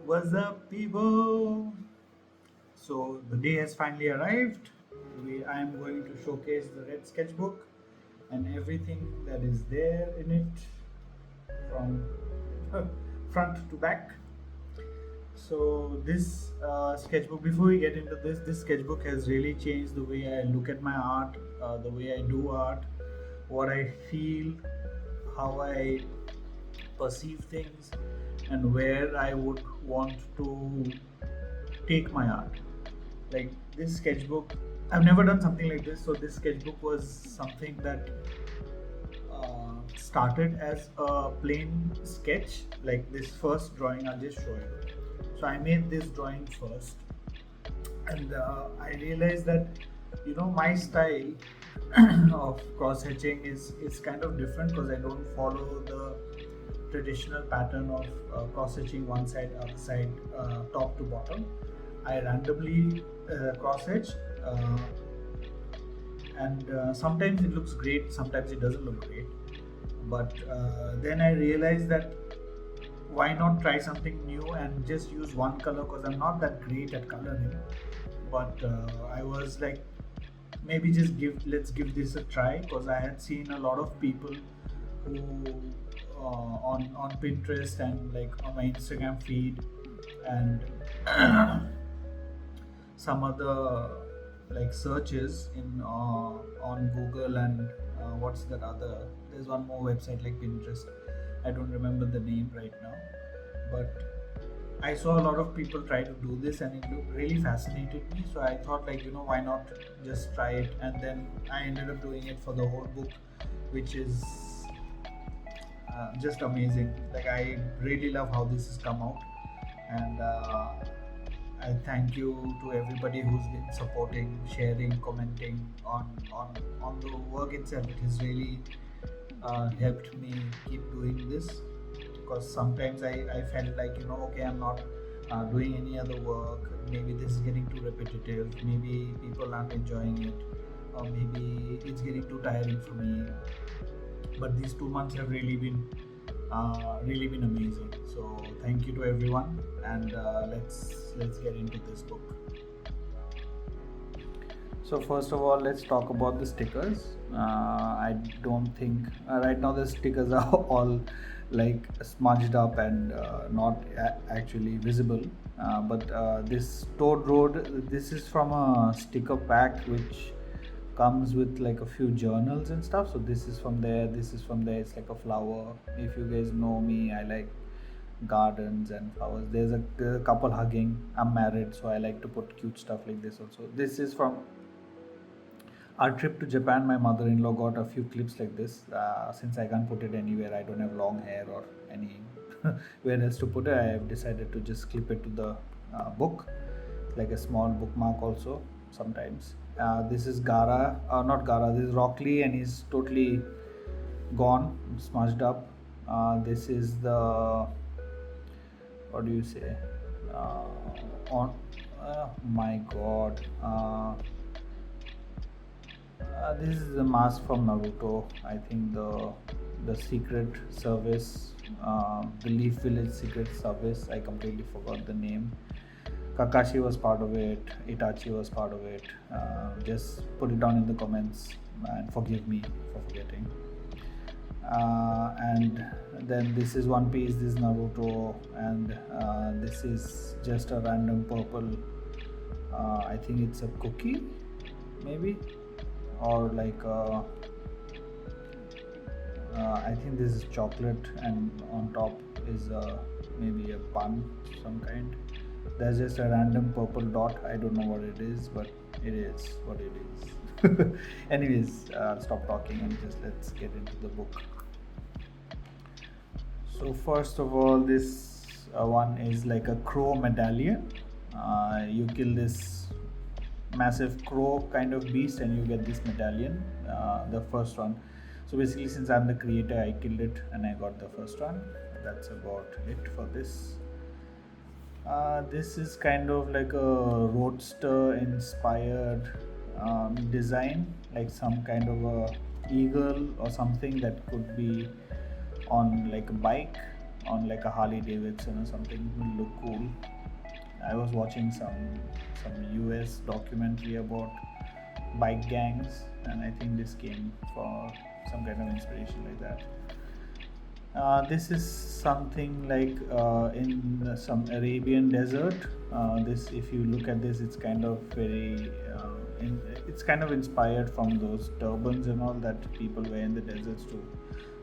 What's up, people? So the day has finally arrived. I am going to showcase the red sketchbook and everything that is there in it from front to back. So this sketchbook, before we get into this sketchbook has really changed the way I look at my art, the way I do art, what I feel, how I perceive things, and where I would want to take my art. Like this sketchbook, I've never done something like this. So this sketchbook was something that started as a plain sketch. Like this first drawing, I'll just show you. So I made this drawing first, and I realized that my style of cross hatching is kind of different because I don't follow the traditional pattern of cross hatching one side, other side, top to bottom. I randomly cross hatch, uh, and sometimes it looks great, sometimes it doesn't look great. But then I realized that why not try something new and just use one color, because I'm not that great at coloring. But I was like, maybe just let's give this a try, because I had seen a lot of people who on Pinterest and like on my Instagram feed and some other like searches in on Google and what's that other? There's one more website like Pinterest. I don't remember the name right now, but I saw a lot of people try to do this and it really fascinated me. So I thought, like, why not just try it? And then I ended up doing it for the whole book, which is just amazing. Like, I really love how this has come out. And I thank you to everybody who's been supporting, sharing, commenting on the work itself. It has really helped me keep doing this, because sometimes I felt like, okay, I'm not doing any other work. Maybe this is getting too repetitive. Maybe people aren't enjoying it, or maybe it's getting too tiring for me. But these 2 months have really been amazing. So thank you to everyone, and let's get into this book. So first of all, let's talk about the stickers. I don't think right now the stickers are all like smudged up and not actually visible. But this Toad Road, this is from a sticker pack which comes with like a few journals and stuff. So this is from there, this is from there. It's like a flower. If you guys know me, I like gardens and flowers. There's a couple hugging. I'm married, so I like to put cute stuff like this also. This is from our trip to Japan. My mother-in-law got a few clips like this. Since I can't put it anywhere, I don't have long hair or any where else to put it. I have decided to just clip it to the book, like a small bookmark also sometimes. This is Gara, not Gara. This is Rockley, and he's totally gone, smudged up. This is the, what do you say? On, my God. This is the mask from Naruto. I think the secret service, the Leaf Village secret service. I completely forgot the name. Kakashi was part of it. Itachi was part of it. Just put it down in the comments and forgive me for forgetting. And then this is One Piece. This is Naruto, and this is just a random purple. I think it's a cookie, maybe, or like I think this is chocolate, and on top is maybe a bun some kind. There's just a random purple dot. I don't know what it is, but it is what it is. Anyways, I'll stop talking and just let's get into the book. So first of all, this one is like a crow medallion. You kill this massive crow kind of beast and you get this medallion, the first one. So basically, since I'm the creator, I killed it and I got the first one. That's about it for this. This is kind of like a roadster inspired design, like some kind of a eagle or something that could be on like a bike. on like a Harley Davidson or something will look cool. I was watching some US documentary about bike gangs, and I think this came for some kind of inspiration like that. This is something like in some Arabian desert. This, if you look at this, it's kind of it's kind of inspired from those turbans and all that people wear in the deserts to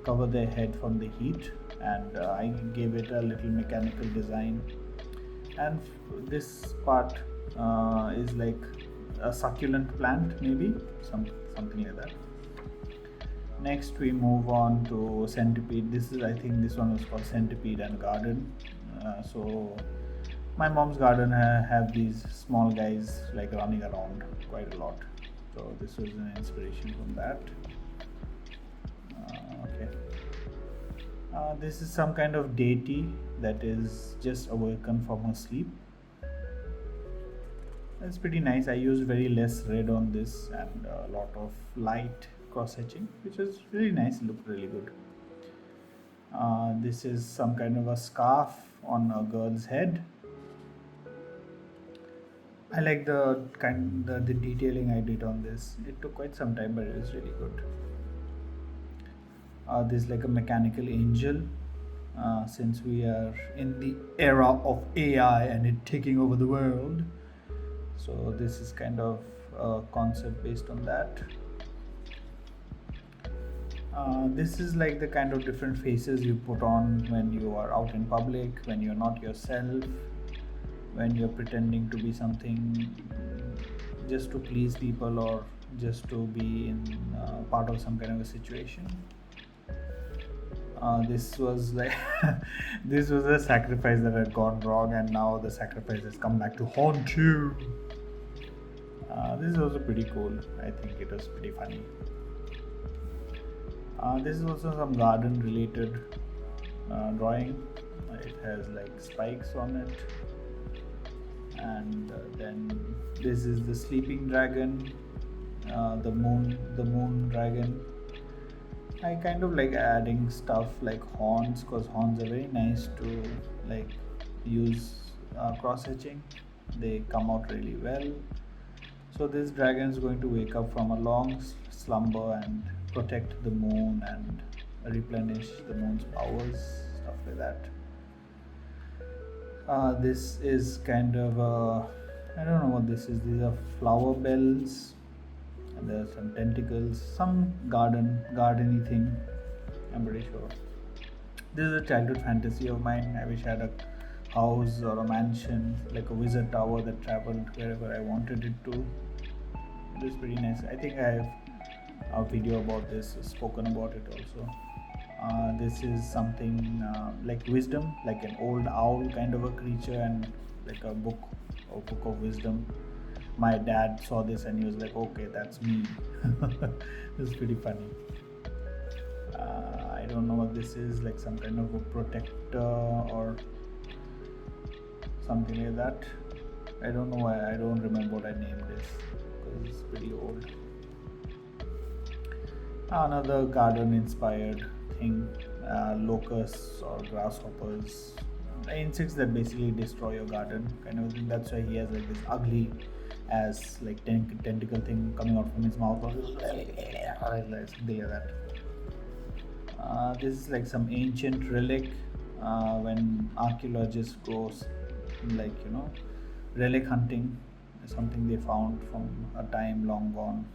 cover their head from the heat. And I gave it a little mechanical design. And this part is like a succulent plant, maybe something like that. Next we move on to centipede. This is, I think this one was called centipede and garden. So my mom's garden have these small guys like running around quite a lot. So this was an inspiration from that. Okay. This is some kind of deity that is just awakened from her sleep. That's pretty nice. I used very less red on this and a lot of light cross hatching, which is really nice. It looked really good. This is some kind of a scarf on a girl's head. I like the detailing I did on this. It took quite some time, but it was really good. This is like a mechanical angel. Since we are in the era of AI and it taking over the world, so this is kind of a concept based on that. This is like the kind of different faces you put on when you are out in public, when you're not yourself, when you're pretending to be something just to please people or just to be in part of some kind of a situation. This was like this was a sacrifice that had gone wrong, and now the sacrifice has come back to haunt you. This is also pretty cool. I think it was pretty funny. This is also some garden related drawing. It has like spikes on it, and then this is the sleeping dragon, the moon dragon. I kind of like adding stuff like horns, because horns are very nice to like use cross hatching. They come out really well. So this dragon is going to wake up from a long slumber and protect the moon and replenish the moon's powers, stuff like that. This is kind of I don't know what this is. These are flower bells, and there are some tentacles, some gardeny thing. I'm pretty sure. This is a childhood fantasy of mine. I wish I had a house or a mansion, like a wizard tower that traveled wherever I wanted it to. It is pretty nice. I think I have a video about this, spoken about it also. This is something like wisdom, like an old owl kind of a creature, and like a book of wisdom. My dad saw this and he was like, okay, that's me. This is pretty funny. I don't know what this is, like some kind of a protector or something like that. I don't know why, I don't remember what I named this because it's pretty old. Another garden inspired thing, locusts or grasshoppers, insects that basically destroy your garden kind of thing. That's why he has like this ugly as like tentacle thing coming out from his mouth or something like that. This is like some ancient relic. When archaeologists go like relic hunting, something they found from a time long gone.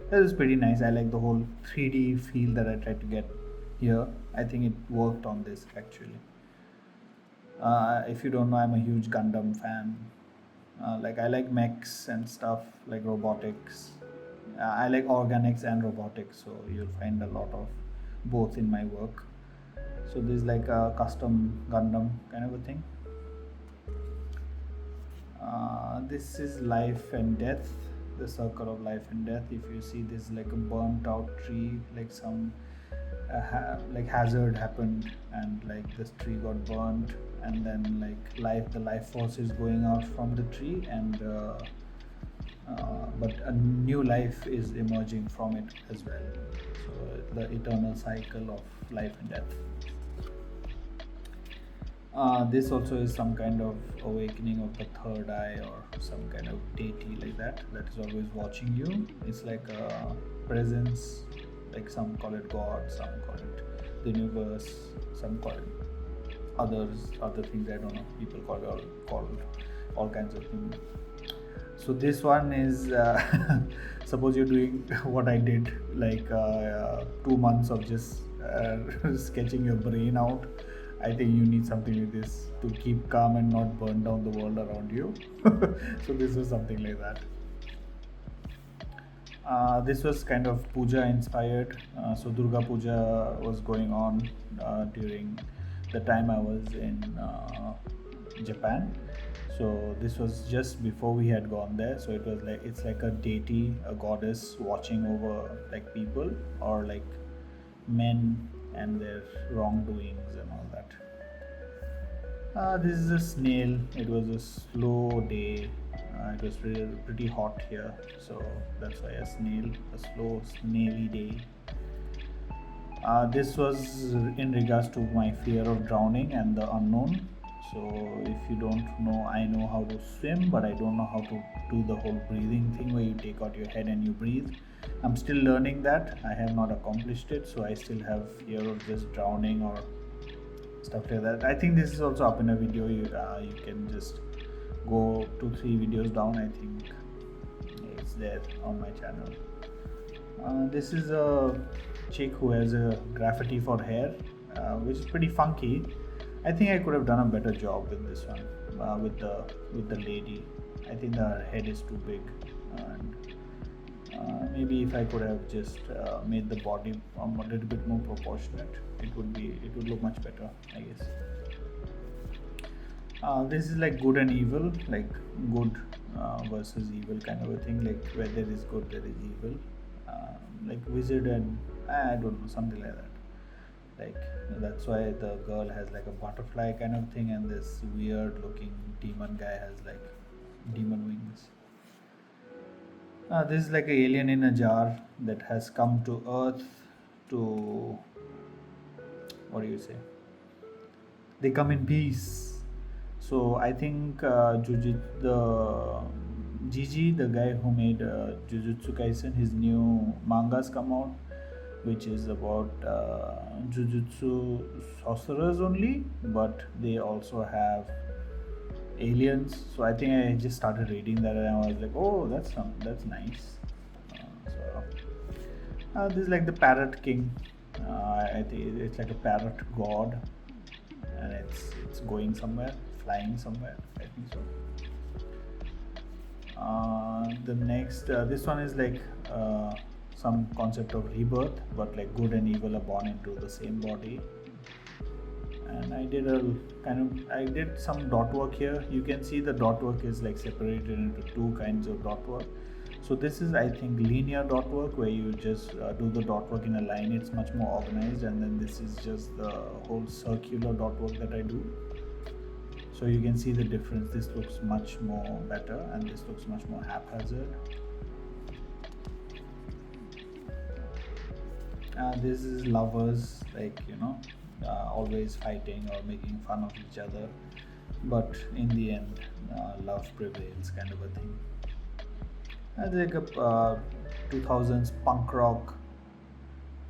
That is pretty nice. I like the whole 3D feel that I tried to get here. I think it worked on this actually. If you don't know, I'm a huge Gundam fan. Like I like mechs and stuff, like robotics. I like organics and robotics, so you'll find a lot of both in my work. So this is like a custom Gundam kind of a thing. This is life and death, the circle of life and death. If you see, this is like a burnt out tree, like some like hazard happened and like this tree got burnt, and then like the life force is going out from the tree, and but a new life is emerging from it as well. So the eternal cycle of life and death. This also is some kind of awakening of the third eye or some kind of deity like that is always watching you. It's like a presence, like some call it God, some call it the universe, some call it other things. I don't know. People call all kinds of things. So this one is suppose you're doing what I did, like 2 months of just sketching your brain out. I think you need something like this to keep calm and not burn down the world around you. So this was something like that. This was kind of puja inspired. So Durga Puja was going on during the time I was in Japan. So this was just before we had gone there. So it was like, it's like a deity, a goddess watching over like people or like men and their wrongdoings and all that. This is a snail. It was a slow day. It was pretty hot here, so that's why a slow snaily day. This was in regards to my fear of drowning and the unknown. So if you don't know, I know how to swim, but I don't know how to do the whole breathing thing where you take out your head and you breathe. I'm still learning that. I have not accomplished it, so I still have fear of just drowning or stuff like that. I think this is also up in a video. You can just go 2-3 videos down. I think it's there on my channel. This is a chick who has a graffiti for hair, which is pretty funky. I think I could have done a better job with this one, with the lady. I think her head is too big, and maybe if I could have just made the body a little bit more proportionate, it would look much better, I guess. This is like good and evil, like good versus evil kind of a thing, like where there is good there is evil, like wizard and I don't know, something like that. Like that's why the girl has like a butterfly kind of thing, and this weird looking demon guy has like demon wings. This is like an alien in a jar that has come to Earth to, what do you say? They come in peace. So I think the Gigi, the guy who made Jujutsu Kaisen, his new mangas come out, which is about Jujutsu sorcerers only, but they also have aliens. So I think I just started reading that and I was like, oh, that's nice. This is like the parrot king. I think it's like a parrot god, and it's going somewhere, flying somewhere. I think so. The next, this one is like some concept of rebirth, but like good and evil are born into the same body. And I did some dot work here. You can see the dot work is like separated into two kinds of dot work. So this is, I think, linear dot work, where you just do the dot work in a line. It's much more organized, and then this is just the whole circular dot work that I do. So you can see the difference. This looks much more better, and this looks much more haphazard. This is lovers, like, always fighting or making fun of each other, but in the end love prevails, kind of a thing. Like a 2000s punk rock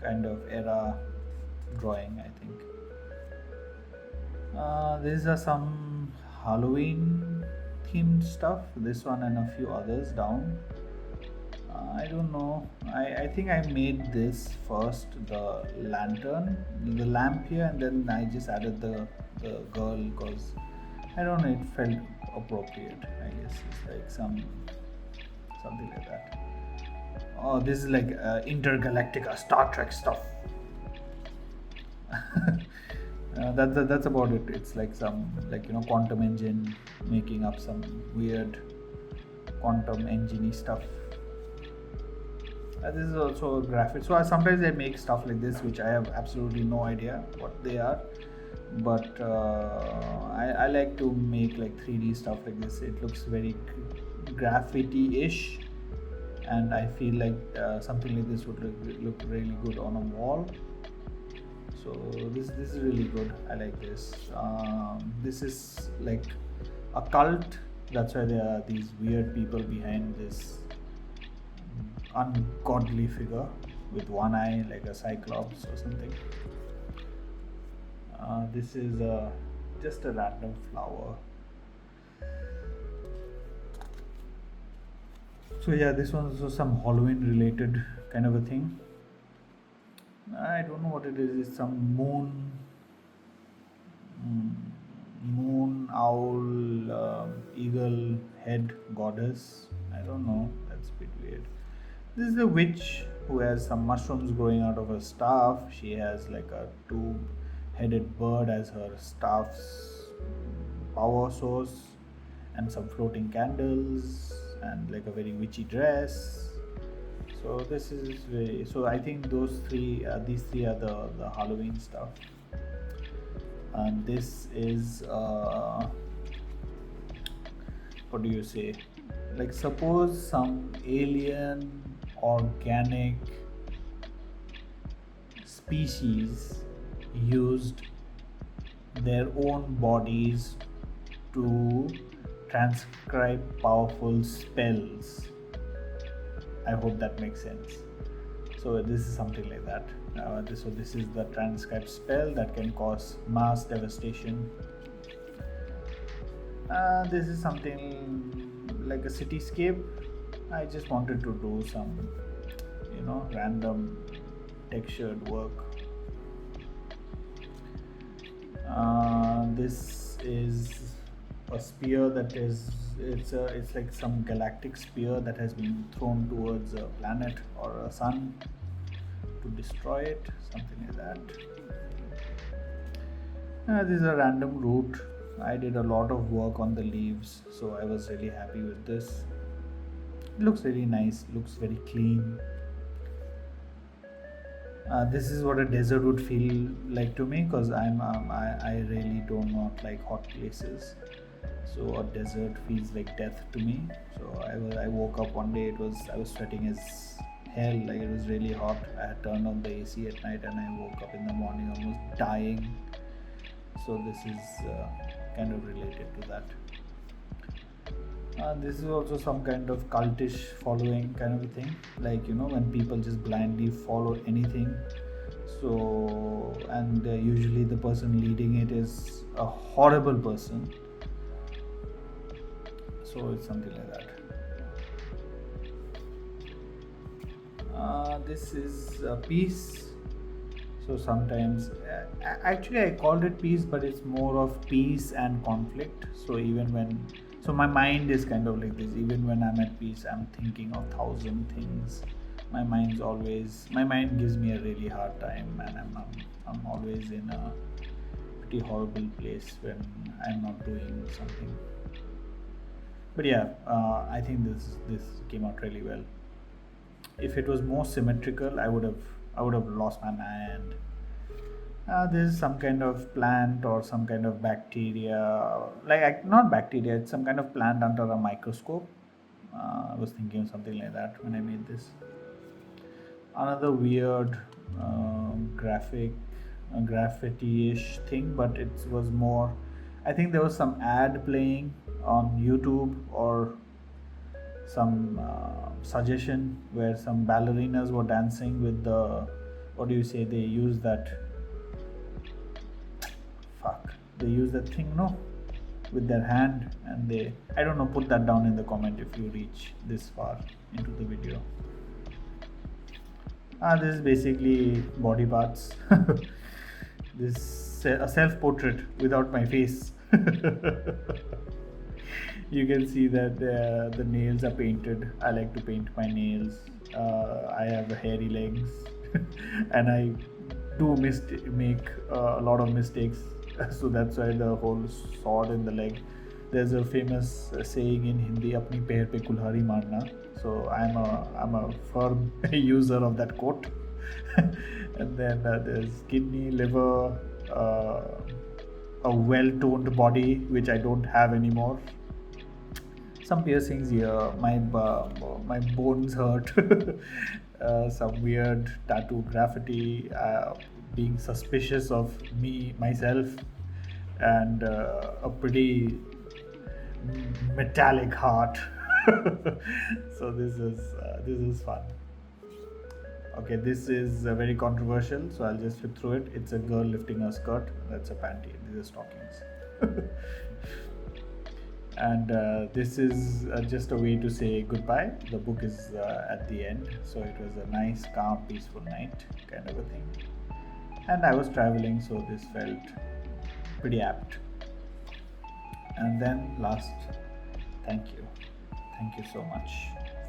kind of era drawing, I think. These are some Halloween themed stuff, this one and a few others down. I don't know. I think I made this first, the lantern, the lamp here, and then I just added the girl because I don't know, it felt appropriate. I guess it's like something like that. Oh, this is like Intergalactica, Star Trek stuff. That's about it. It's like some quantum engine making up some weird quantum engine-y stuff. This is also a graphic. So sometimes I make stuff like this which I have absolutely no idea what they are, but I like to make like 3D stuff like this. It looks very graffiti-ish, and I feel like something like this would look really good on a wall. So this is really good. I like this. This is like a cult. That's why there are these weird people behind this ungodly figure with one eye, like a cyclops or something. This is just a random flower. So yeah, this one is also some Halloween related kind of a thing. I don't know what it is. It's some moon owl eagle head goddess. I don't know. That's a bit weird. This is a witch who has some mushrooms growing out of her staff. She has like a two-headed bird as her staff's power source, and some floating candles, and like a very witchy dress. So this is very. So I think these three are the Halloween stuff. And this is what do you say? Like suppose some alien organic species used their own bodies to transcribe powerful spells. I hope that makes sense. So this is something like that. So this is the transcribe spell that can cause mass devastation. This is something like a cityscape. I just wanted to do some, random textured work. This is a spear that is it's like some galactic spear that has been thrown towards a planet or a sun to destroy it, something like that. This is a random root. I did a lot of work on the leaves, so I was really happy with this. It looks really nice, looks very clean. This is what a desert would feel like to me, because I really do not like hot places. So a desert feels like death to me. So I woke up one day, I was sweating as hell, like it was really hot. I had turned on the AC at night and I woke up in the morning almost dying. So this is kind of related to that. This is also some kind of cultish following kind of a thing, like when people just blindly follow anything. So and usually the person leading it is a horrible person. So it's something like that. This is peace. So sometimes actually I called it peace, but it's more of peace and conflict. So my mind is kind of like this. Even when I'm at peace, I'm thinking of 1,000 things. My mind gives me a really hard time, and I'm always in a pretty horrible place when I'm not doing something. But yeah, I think this came out really well. If it was more symmetrical, I would have lost my mind. This is some kind of plant or some kind of bacteria, not bacteria, it's some kind of plant under a microscope. I was thinking of something like that when I made this. Another weird graffiti-ish thing, but it was more, I think there was some ad playing on YouTube or some suggestion where some ballerinas were dancing with they use that thing, no, with their hand, and I don't know, put that down in the comment if you reach this far into the video. This is basically body parts. This a self-portrait without my face. You can see that the nails are painted. I like to paint my nails. I have hairy legs and I do make a lot of mistakes. So that's why the whole sword in the leg. There's a famous saying in Hindi, "Apni pair pe kulhari marna." So I'm a firm user of that quote. And then there's kidney, liver, a well-toned body, which I don't have anymore. Some piercings here. My bones hurt. Some weird tattoo graffiti. being suspicious of me myself, and a pretty metallic heart. So this is fun. Okay, this is very controversial, so I'll just flip through it. It's a girl lifting her skirt. That's a panty. These are stockings. And this is just a way to say goodbye. The book is at the end, so it was a nice, calm, peaceful night kind of a thing. And I was traveling, so this felt pretty apt. And then last, thank you so much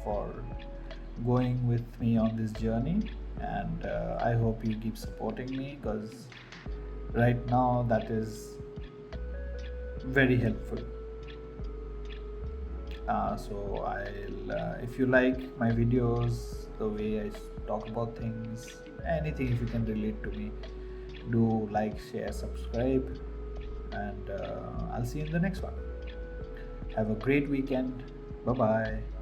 for going with me on this journey, and I hope you keep supporting me, because right now that is very helpful. So I'll if you like my videos, the way I talk about things, anything, if you can relate to me, do like, share, subscribe, and I'll see you in the next one. Have a great weekend. Bye bye.